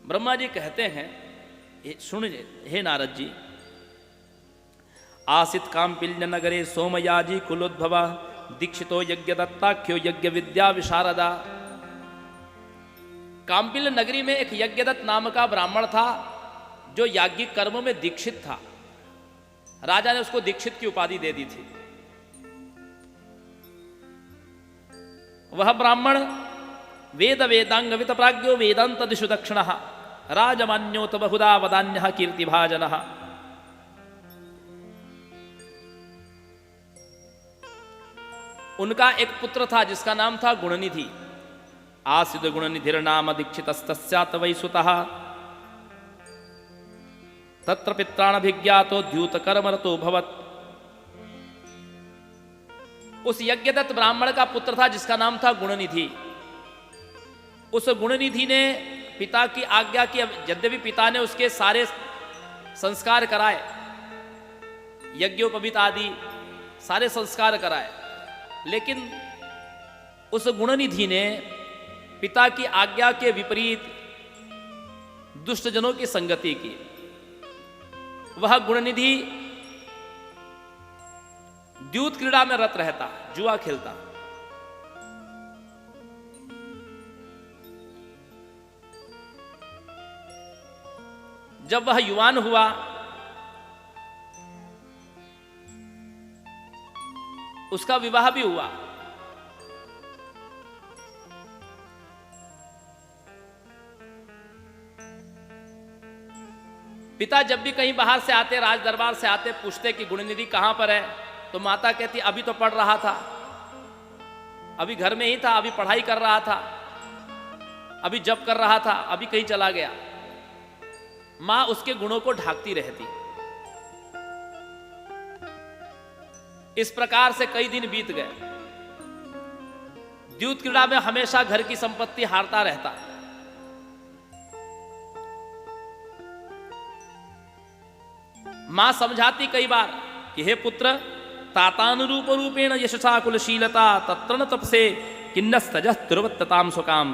ब्रह्मा जी कहते हैं, सुनिए हे नारद जी, आसित काम्पिल्य नगरे सोमयाजी कुलोद्भव दीक्षितो यज्ञ दत्ताख्यो यज्ञ विद्या विशारदा। काम्पिल्य नगरी में एक यज्ञदत्त नाम का ब्राह्मण था जो याज्ञिक कर्म में दीक्षित था। राजा ने उसको दीक्षित की उपाधि दे दी थी। वह ब्राह्मण वेद वेदांग वित प्राज्ञो वेदांत दिशु दक्षिण राजमान्योत बहुधा वदान्य कीर्तिभाजन। उनका एक पुत्र था जिसका नाम था गुणनिधि। आसिद गुणनिधिर्नाम दीक्षितस्तस्यात् वै सुतः तत्र पित्राणभिज्ञातो द्यूत कर्मरतो भवत्। उस यज्ञदत्त ब्राह्मण का पुत्र था जिसका नाम था गुणनिधि। उस गुणनिधि ने पिता की आज्ञा की, यद्यपि पिता ने उसके सारे संस्कार कराए, यज्ञोपवीत आदि सारे संस्कार कराए, लेकिन उस गुणनिधि ने पिता की आज्ञा के विपरीत दुष्टजनों की संगति की। वह गुणनिधि द्यूत क्रीड़ा में रत रहता, जुआ खेलता। जब वह युवान हुआ उसका विवाह भी हुआ। पिता जब भी कहीं बाहर से आते, राज दरबार से आते, पूछते कि गुणनिधि कहां पर है, तो माता कहती अभी तो पढ़ रहा था, अभी घर में ही था, अभी पढ़ाई कर रहा था, अभी जप कर रहा था, अभी कहीं चला गया। मां उसके गुणों को ढांकती रहती। इस प्रकार से कई दिन बीत गए। द्यूत क्रीड़ा में हमेशा घर की संपत्ति हारता रहता। मां समझाती कई बार कि हे पुत्र, तातानुरूप रूपेण यशसा कुलशीलता तत्र न तपसे किन्नस्तजः दुर्वत्तताम स्वकाम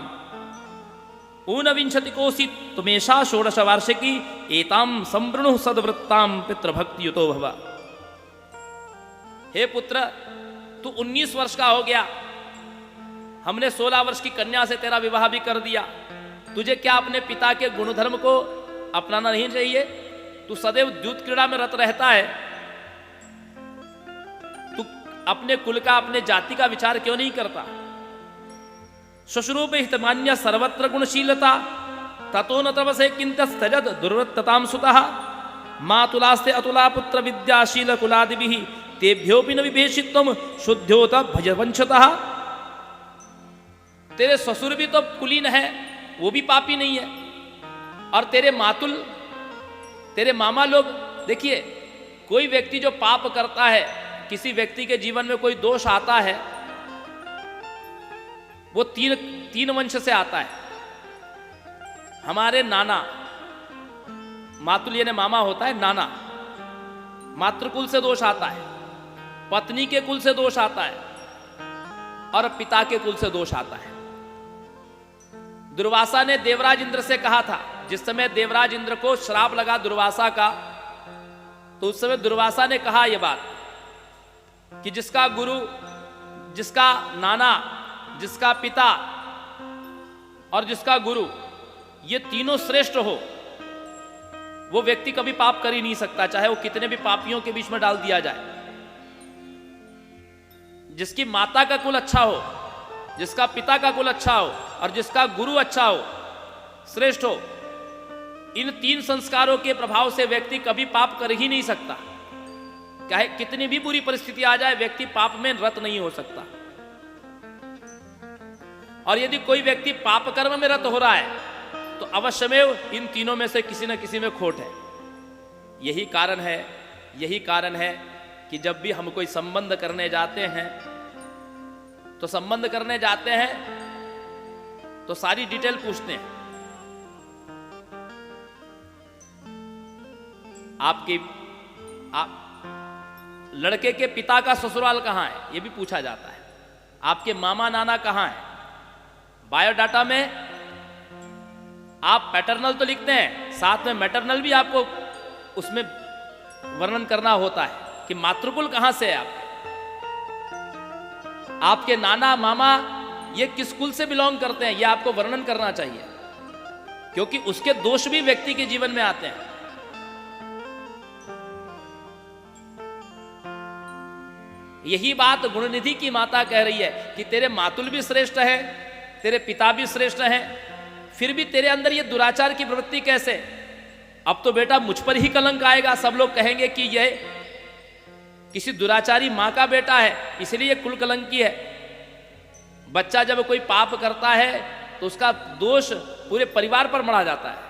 ऊनविंशति कोसी तुमेशा षोडश वार्षिकी एताम संवृणु सद्वृत्ताम पितृभक्तियुतो भव। हे पुत्र, तू 19 वर्ष का हो गया, हमने 16 वर्ष की कन्या से तेरा विवाह भी कर दिया। तुझे क्या अपने पिता के गुणधर्म को अपनाना नहीं चाहिए? तू सदैव द्यूत क्रीड़ा में रत रहता है। तू अपने कुल का, अपने जाति का विचार क्यों नहीं करता? श्वश्रूप हितमान्य सर्वत्र गुणशीलता ततो न तपसे किंतस्तजद दुर्वत्तताम सुतः मातुलास्ते अतुला पुत्र विद्याशील कुलादिभिः तेभ्योपि न विभेषित्वम शुद्ध्योत भजवंशतः। तेरे ससुर भी तो कुलीन है, वो भी पापी नहीं है, और तेरे मातुल, तेरे मामा लोग, देखिए कोई व्यक्ति जो पाप करता है, किसी व्यक्ति के जीवन में कोई दोष आता है, वो तीन वंश से आता है। हमारे नाना, मातुल यानी मामा होता है, नाना, मातृकुल से दोष आता है, पत्नी के कुल से दोष आता है, और पिता के कुल से दोष आता है। दुर्वासा ने देवराज इंद्र से कहा था, जिस समय देवराज इंद्र को श्राप लगा दुर्वासा का, तो उस समय दुर्वासा ने कहा यह बात कि जिसका गुरु, जिसका नाना, जिसका पिता और जिसका गुरु, ये तीनों श्रेष्ठ हो, वो व्यक्ति कभी पाप कर ही नहीं सकता, चाहे वो कितने भी पापियों के बीच में डाल दिया जाए। जिसकी माता का कुल अच्छा हो, जिसका पिता का कुल अच्छा हो, और जिसका गुरु अच्छा हो, श्रेष्ठ हो, इन तीन संस्कारों के प्रभाव से व्यक्ति कभी पाप कर ही नहीं सकता। चाहे कितनी भी बुरी परिस्थिति आ जाए, व्यक्ति पाप में रत नहीं हो सकता। और यदि कोई व्यक्ति पाप कर्म में रत हो रहा है, तो अवश्य में इन तीनों में से किसी न किसी में खोट है। यही कारण है कि जब भी हम कोई संबंध करने जाते हैं, तो संबंध करने जाते हैं तो सारी डिटेल पूछते हैं। लड़के के पिता का ससुराल कहां है, यह भी पूछा जाता है। आपके मामा नाना कहां है, बायोडाटा में आप पैटर्नल तो लिखते हैं, साथ में मैटरनल भी आपको उसमें वर्णन करना होता है कि मातृकुल कहां से है आपके नाना मामा ये किस कुल से बिलोंग करते हैं, ये आपको वर्णन करना चाहिए, क्योंकि उसके दोष भी व्यक्ति के जीवन में आते हैं। यही बात गुणनिधि की माता कह रही है कि तेरे मातुल भी श्रेष्ठ है, तेरे पिता भी श्रेष्ठ हैं, फिर भी तेरे अंदर ये दुराचार की प्रवृत्ति कैसे? अब तो बेटा मुझ पर ही कलंक आएगा, सब लोग कहेंगे कि यह किसी दुराचारी मां का बेटा है, इसलिए ये कुल कलंकी है। बच्चा जब कोई पाप करता है तो उसका दोष पूरे परिवार पर मढ़ा जाता है।